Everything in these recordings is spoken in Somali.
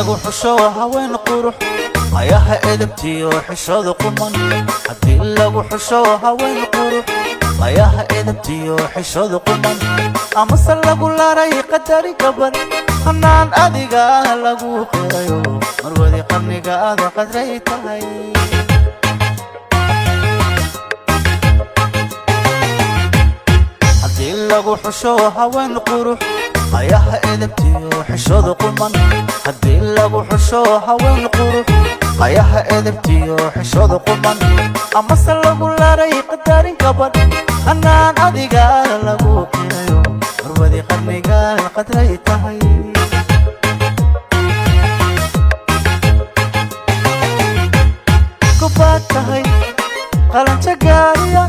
lagu xusho haween qurux ayaha edabtiyo xishooda quman haddii lagu xusho haween qurux ayaha edabtiyo xishooda quman amase lagu laray qadari gabar hanaan adiga lagu qirayo marwadi qarnigaada qadray tahay haddii lagu xusho haween qurux ayaha edabtiyo xishooda quman haddii lagu xusho haween qurux ayaha edabtiyo xishooda quman amase lagu laray qadarin gabadh hanaan adiga lagu qirayo marwadi qarnigaada qadray tahay kubaad tahay qalanjo gaariya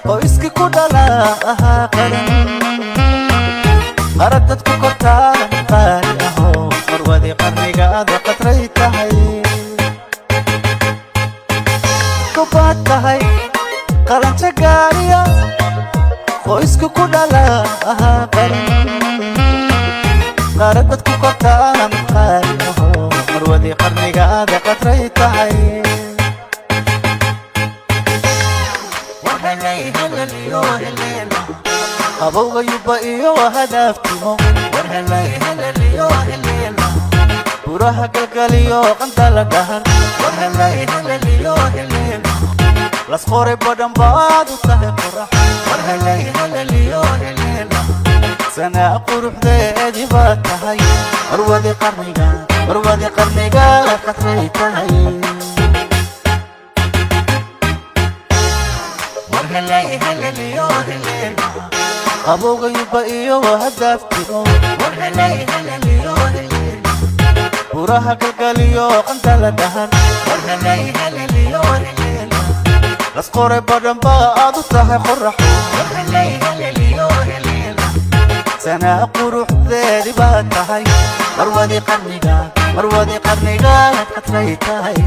qoyskii ku dhala ahaa qaran qaradad ku kortaan qaali ahoo marwadi qarnigaada qadray tahay kubaad tahay qalanjo gaariya qoyskii ku dhala ahaa qaran qaradad ku kortaan qaali ahoo marwadi qarnigaada qadray tahay abowga yuba iyo hadaftimo warhelay helaliyo helena buraha galgaliyo qandala dhahan warhelay helaliyo helena las qoray badan baad u tahay qurax warhelay helaliyo helena sana quruxdeedii baad tahay marwadi qarniga qadray tahay warhelay helaliyo helena abowga yuba iyo hadaftimo warhelay helaliyo helena buraha galgaliyo qandala dhahan warhelay helaliyo helena las qoray badan baad u tahay qorax warhelay helaliyo helena sana quruxdeedii baad tahay marwadi qarniga qadray tahay